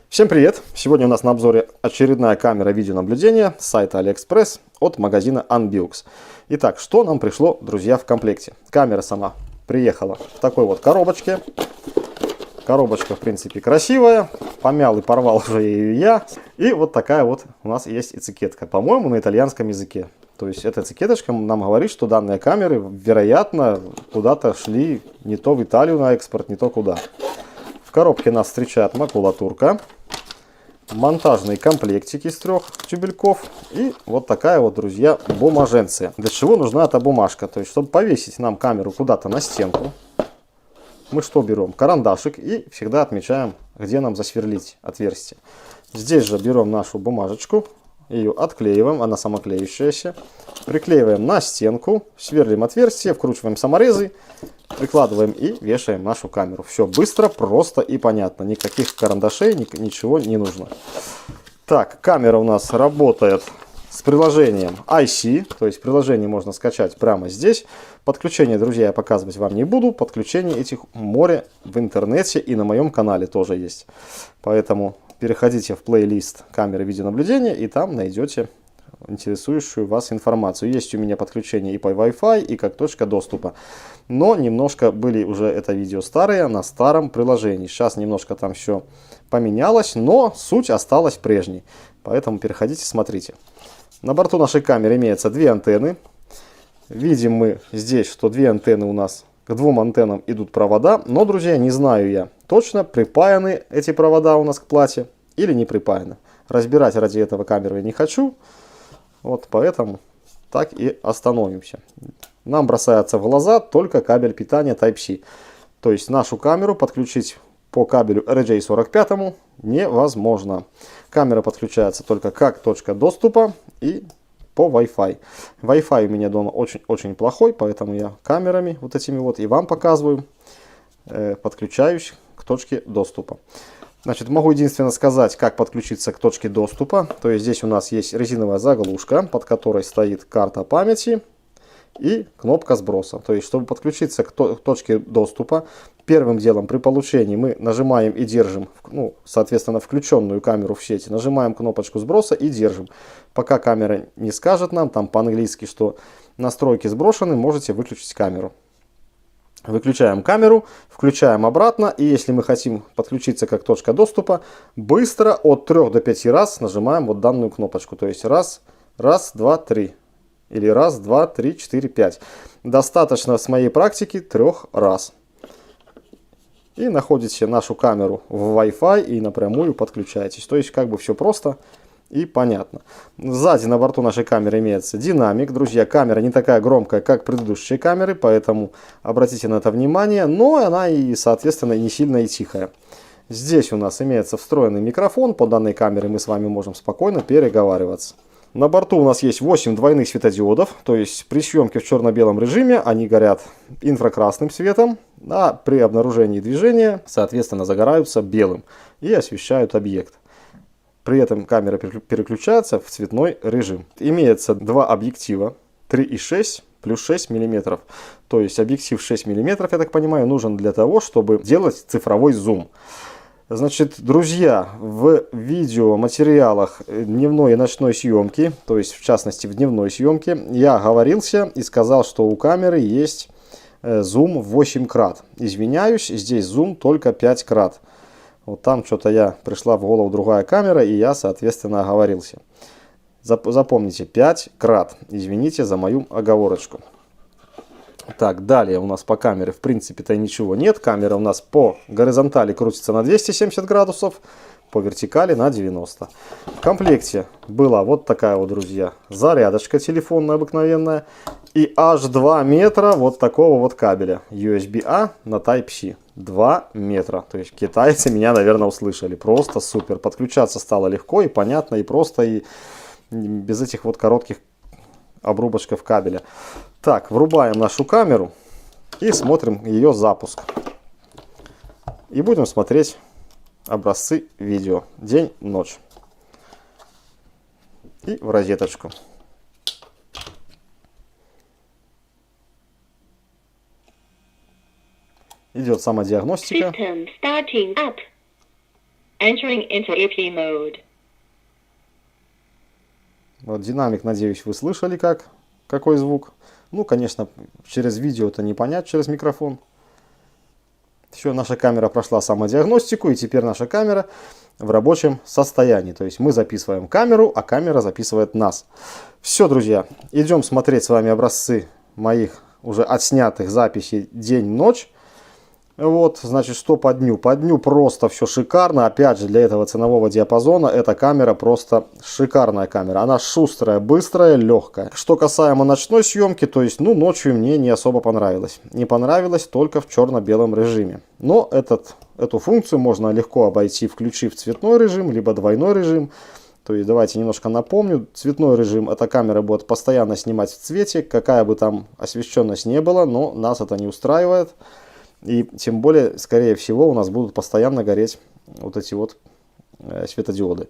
Всем привет! Сегодня у нас на обзоре очередная камера видеонаблюдения с сайта AliExpress от магазина Unbiux. Итак, что нам пришло, друзья, в комплекте? Камера сама приехала в такой вот коробочке. Коробочка, в принципе, красивая. Помял и порвал уже ее я. И вот такая вот у нас есть этикетка, по-моему, на итальянском языке. То есть эта этикеточка нам говорит, что данные камеры, вероятно, куда-то шли не то в Италию на экспорт, не то куда. В коробке нас встречает макулатурка, монтажные комплектики из 3 тюбельков и вот такая вот, друзья, бумаженция. Для чего нужна эта бумажка? То есть, чтобы повесить нам камеру куда-то на стенку, мы что берем? Карандашик и всегда отмечаем, где нам засверлить отверстие. Здесь же берем нашу бумажечку, ее отклеиваем, она самоклеющаяся, приклеиваем на стенку, сверлим отверстие, вкручиваем саморезы, прикладываем и вешаем нашу камеру. Все быстро, просто и понятно. Никаких карандашей, ничего не нужно. Так, камера у нас работает с приложением IC. То есть приложение можно скачать прямо здесь. Подключение, друзья, я показывать вам не буду. Подключение этих море в интернете и на моем канале тоже есть. Поэтому переходите в плейлист камеры видеонаблюдения и там найдете интересующую вас информацию. Есть у меня подключение и по Wi-Fi, и как точка доступа. Но немножко были уже это видео старые, на старом приложении. Сейчас немножко там все поменялось, но суть осталась прежней. Поэтому переходите, смотрите. На борту нашей камеры имеется 2 антенны. Видим мы здесь, что 2 антенны у нас, к 2 антеннам идут провода. Но, друзья, не знаю я точно, припаяны эти провода у нас к плате или не припаяны. Разбирать ради этого камеру я не хочу. Вот поэтому так и остановимся. Нам бросается в глаза только кабель питания Type-C. То есть нашу камеру подключить по кабелю RJ45 невозможно. Камера подключается только как точка доступа и по Wi-Fi. Wi-Fi у меня дома очень плохой, поэтому я камерами вот этими вот и вам показываю. Подключаюсь к точке доступа. Значит, могу единственно сказать, как подключиться к точке доступа. То есть здесь у нас есть резиновая заглушка, под которой стоит карта памяти и кнопка сброса. То есть, чтобы подключиться к точке доступа, первым делом при получении мы нажимаем и держим, ну, соответственно, включенную камеру в сети, нажимаем кнопочку сброса и держим. Пока камера не скажет нам, там по-английски, что настройки сброшены, можете выключить камеру. Выключаем камеру, включаем обратно, и если мы хотим подключиться как точка доступа, быстро от 3 до 5 раз нажимаем вот данную кнопочку. То есть раз, 2, 3. Или раз, 2, 3, 4, 5. Достаточно с моей практики 3 раз. И находите нашу камеру в Wi-Fi и напрямую подключаетесь. То есть как бы все просто и понятно. Сзади на борту нашей камеры имеется динамик. Друзья, камера не такая громкая, как предыдущие камеры, поэтому обратите на это внимание. Но она и, соответственно, не сильно и тихая. Здесь у нас имеется встроенный микрофон. По данной камере мы с вами можем спокойно переговариваться. На борту у нас есть 8 двойных светодиодов. То есть при съемке в черно-белом режиме они горят инфракрасным светом. А при обнаружении движения, соответственно, загораются белым и освещают объект. При этом камера переключается в цветной режим. Имеется 2 объектива 3,6 плюс 6 мм. То есть объектив 6 мм, я так понимаю, нужен для того, чтобы делать цифровой зум. Значит, друзья, в видеоматериалах дневной и ночной съемки, то есть в частности в дневной съемке, я оговорился и сказал, что у камеры есть зум в 8 крат. Извиняюсь, здесь зум только 5 крат. Вот там что-то пришла в голову другая камера, и я, соответственно, оговорился. Запомните, 5 крат. Извините за мою оговорочку. Так, далее у нас по камере в принципе-то ничего нет. Камера у нас по горизонтали крутится на 270 градусов, по вертикали на 90. В комплекте была вот такая вот, друзья, зарядочка телефонная обыкновенная. И аж 2 метра вот такого вот кабеля USB-A на Type-C. 2 метра. То есть китайцы меня, наверное, услышали. Просто супер. Подключаться стало легко и понятно, и просто, и без этих вот коротких обрубочков кабеля. Так, врубаем нашу камеру и смотрим ее запуск. И будем смотреть образцы видео. День, ночь. И в розеточку. Идет самодиагностика. System starting up. Entering into EP mode. Вот динамик, надеюсь, вы слышали какой звук. Ну, конечно, через видео это не понять, через микрофон. Все, наша камера прошла самодиагностику, и теперь наша камера в рабочем состоянии. То есть мы записываем камеру, а камера записывает нас. Все, друзья, идем смотреть с вами образцы моих уже отснятых записей день-ночь. Вот, значит, что по дню? По дню просто все шикарно. Опять же, для этого ценового диапазона эта камера просто шикарная камера. Она шустрая, быстрая, легкая. Что касаемо ночной съемки, то есть, ну, ночью мне не особо понравилось. Не понравилось только в черно-белом режиме. Но эту функцию можно легко обойти, включив цветной режим, либо двойной режим. То есть, давайте немножко напомню. Цветной режим, эта камера будет постоянно снимать в цвете, какая бы там освещенность не была, но нас это не устраивает. И тем более, скорее всего, у нас будут постоянно гореть вот эти вот светодиоды.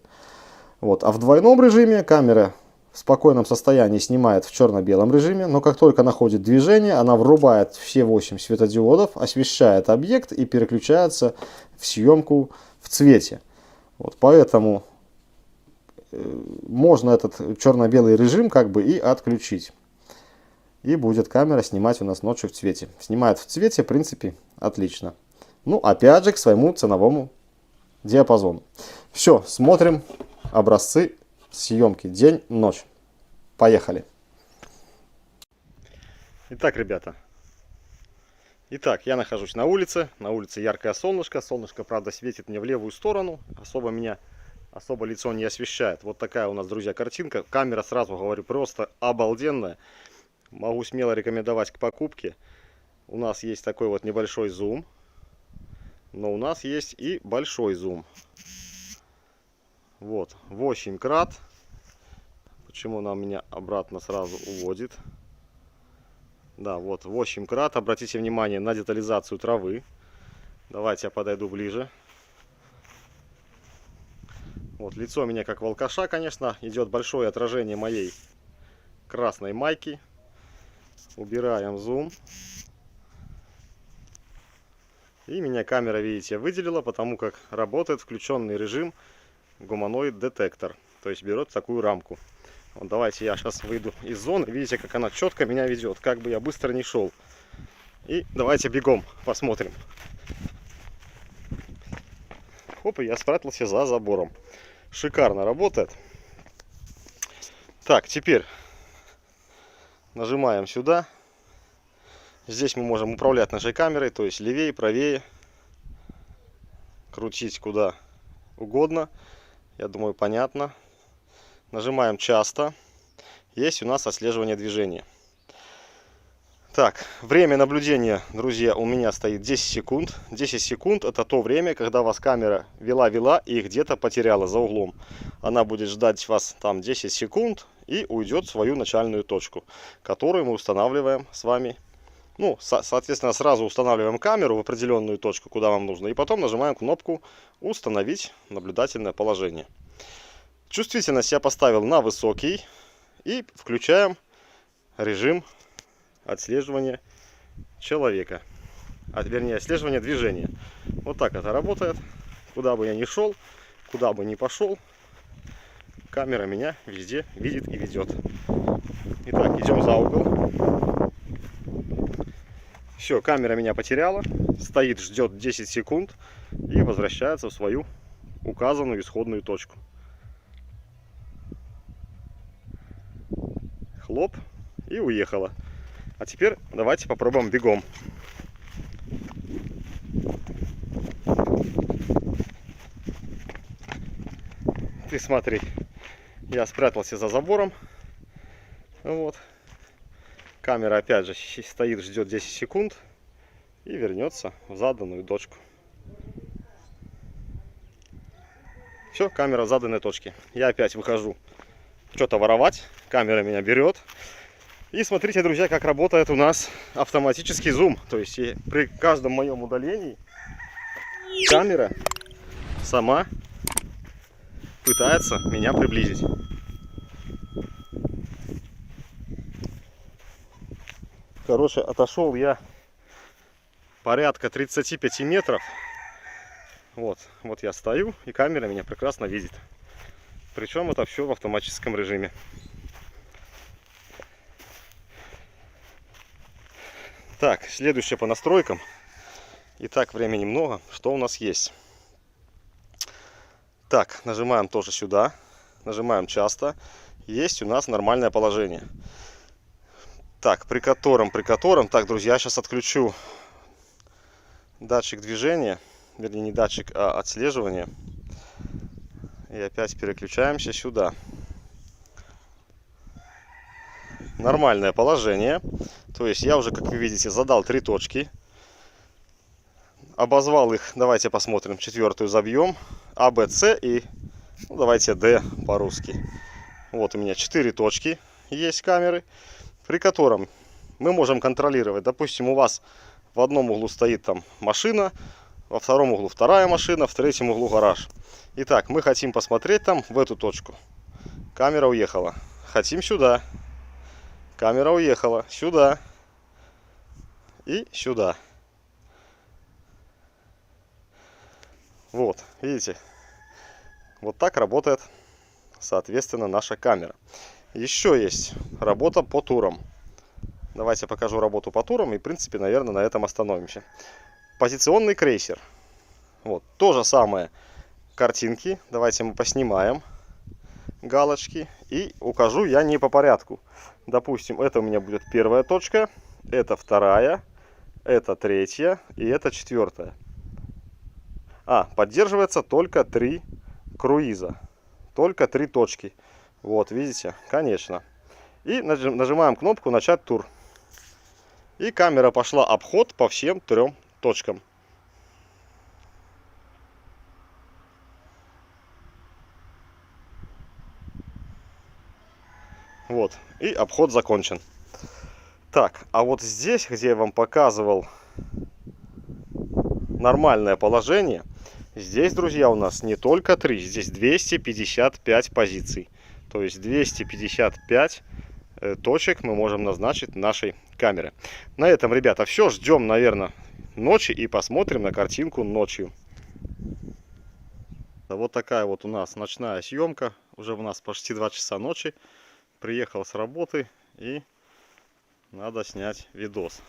Вот. А в двойном режиме камера в спокойном состоянии снимает в черно-белом режиме, но как только находит движение, она врубает все 8 светодиодов, освещает объект и переключается в съемку в цвете. Вот. Поэтому можно этот черно-белый режим как бы и отключить. И будет камера снимать у нас ночью в цвете. Снимает в цвете, в принципе, отлично. Ну, опять же, к своему ценовому диапазону. Все, смотрим образцы съемки день-ночь. Поехали. Итак, ребята. Итак, я нахожусь на улице. На улице яркое солнышко. Солнышко, правда, светит мне в левую сторону. Особо лицо не освещает. Вот такая у нас, друзья, картинка. Камера, сразу говорю, просто обалденная. Могу смело рекомендовать к покупке. У нас есть такой вот небольшой зум. Но у нас есть и большой зум. Вот, 8 крат. Почему она меня обратно сразу уводит? Да, вот 8 крат. Обратите внимание на детализацию травы. Давайте я подойду ближе. Вот, лицо у меня как волкаша, конечно. Идет большое отражение моей красной майки. Убираем зум. И меня камера, видите, выделила, потому как работает включенный режим гуманоид детектор. То есть берет такую рамку. Вот давайте я сейчас выйду из зоны. Видите, как она четко меня ведет, как бы я быстро не шел. И давайте бегом посмотрим. Оп, и я спрятался за забором. Шикарно работает. Так, теперь нажимаем сюда. Здесь мы можем управлять нашей камерой, то есть левее, правее, крутить куда угодно. Я думаю, понятно. Нажимаем часто. Есть у нас отслеживание движения. Так, время наблюдения, друзья, у меня стоит 10 секунд. 10 секунд это то время, когда вас камера вела и где-то потеряла за углом. Она будет ждать вас там 10 секунд и уйдет в свою начальную точку, которую мы устанавливаем с вами. Ну, соответственно, сразу устанавливаем камеру в определенную точку, куда вам нужно. И потом нажимаем кнопку «Установить наблюдательное положение». Чувствительность я поставил на высокий. И включаем режим отслеживания человека. Вернее, отслеживания движения. Вот так это работает. Куда бы я ни шел, куда бы ни пошел, камера меня везде видит и ведет. Итак, идем за угол. Все, камера меня потеряла. Стоит, ждет 10 секунд и возвращается в свою указанную исходную точку. Хлоп, и уехала. А теперь давайте попробуем бегом. Ты смотри, я спрятался за забором. Вот. Камера опять же стоит, ждет 10 секунд и вернется в заданную точку. Все, камера в заданной точке. Я опять выхожу что-то воровать. Камера меня берет. И смотрите, друзья, как работает у нас автоматический зум. То есть при каждом моем удалении камера сама пытается меня приблизить. Короче, отошел я порядка 35 метров. Вот я стою, и камера меня прекрасно видит. Причем это все в автоматическом режиме. Так, следующее по настройкам. Итак, времени много. Что у нас есть? Так, нажимаем тоже сюда. Нажимаем часто. Есть у нас нормальное положение. Так, при котором. Так, друзья, сейчас отключу датчик движения. Вернее, не датчик, а отслеживание. И опять переключаемся сюда. Нормальное положение. То есть я уже, как вы видите, задал 3 точки. Обозвал их. Давайте посмотрим. 4-ю забьем. А, Б, С и ну, давайте Д по-русски. Вот у меня 4 точки есть камеры, при котором мы можем контролировать. Допустим, у вас в одном углу стоит там машина, во втором углу вторая машина, в третьем углу гараж. Итак, мы хотим посмотреть там в эту точку. Камера уехала. Хотим сюда. Камера уехала. Сюда. И сюда. Вот, видите? Вот так работает, соответственно, наша камера. Еще есть работа по турам. Давайте покажу работу по турам и, в принципе, наверное, на этом остановимся. Позиционный крейсер. Вот, то же самое. Картинки. Давайте мы поснимаем галочки. И укажу я не по порядку. Допустим, это у меня будет первая точка, это вторая, это третья и это 4-я. Поддерживается только 3 круиза. Только 3 точки. Вот, видите? Конечно. И нажимаем кнопку «Начать тур». И камера пошла обход по всем 3 точкам. Вот. И обход закончен. Так, а вот здесь, где я вам показывал нормальное положение, здесь, друзья, у нас не только 3, здесь 255 позиций. То есть 255 точек мы можем назначить нашей камере. На этом, ребята, все. Ждем, наверное, ночи и посмотрим на картинку ночью. Вот такая вот у нас ночная съемка. Уже у нас почти 2 часа ночи. Приехал с работы и надо снять видос.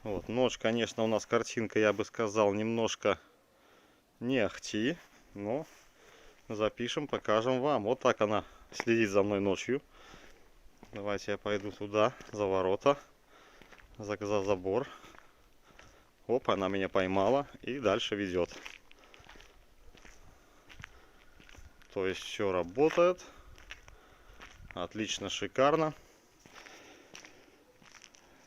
Вот, ночь, конечно, у нас картинка, я бы сказал, немножко не ахти, но запишем, покажем вам. Вот так она следит за мной ночью. Давайте я пойду туда, за ворота, за забор. Оп, она меня поймала и дальше ведет. То есть все работает. Отлично, шикарно.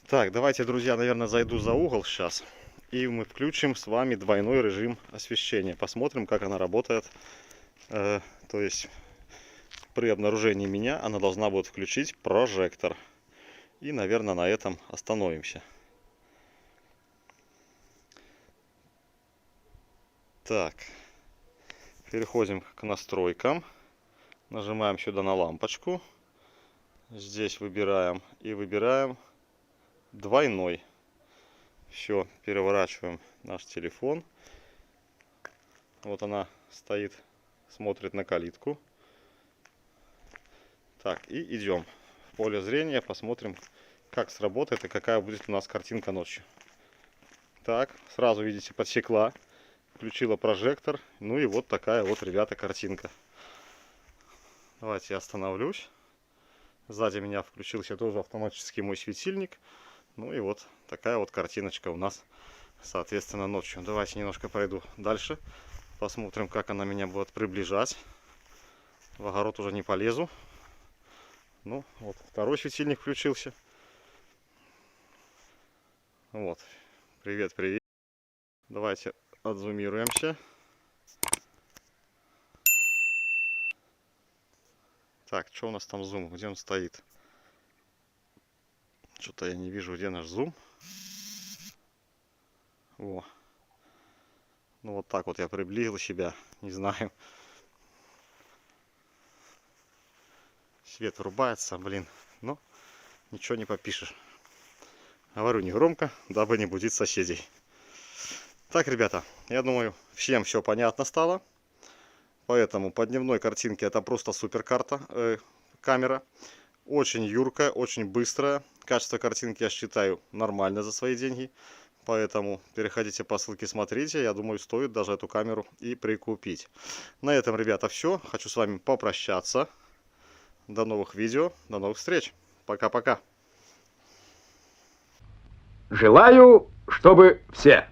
Так, давайте, друзья, наверное, зайду за угол сейчас. И мы включим с вами двойной режим освещения. Посмотрим, как она работает. То есть при обнаружении меня она должна будет включить прожектор. И, наверное, на этом остановимся. Так, переходим к настройкам. Нажимаем сюда на лампочку. Здесь выбираем и выбираем двойной. Все, переворачиваем наш телефон. Вот она стоит, смотрит на калитку. Так, и идем в поле зрения, посмотрим, как сработает и какая будет у нас картинка ночью. Так, сразу видите, подсекла, включила прожектор. Ну и вот такая вот, ребята, картинка. Давайте я остановлюсь. Сзади меня включился тоже автоматический мой светильник. Ну и вот такая вот картиночка у нас, соответственно, ночью. Давайте немножко пройду дальше. Посмотрим, как она меня будет приближать. В огород уже не полезу. Ну, вот второй светильник включился. Вот. Привет, привет. Давайте отзумируемся. Так, что у нас там зум? Где он стоит? Что-то я не вижу, где наш зум. Во. Ну вот так вот я приблизил себя. Не знаю. Свет врубается, блин. Но ничего не попишешь. Говорю негромко, дабы не будить соседей. Так, ребята, я думаю, всем все понятно стало. Поэтому по дневной картинке это просто супер камера. Очень юркая, очень быстрая. Качество картинки я считаю нормально за свои деньги. Поэтому переходите по ссылке, смотрите. Я думаю, стоит даже эту камеру и прикупить. На этом, ребята, все. Хочу с вами попрощаться. До новых видео, до новых встреч. Пока-пока. Желаю, чтобы все.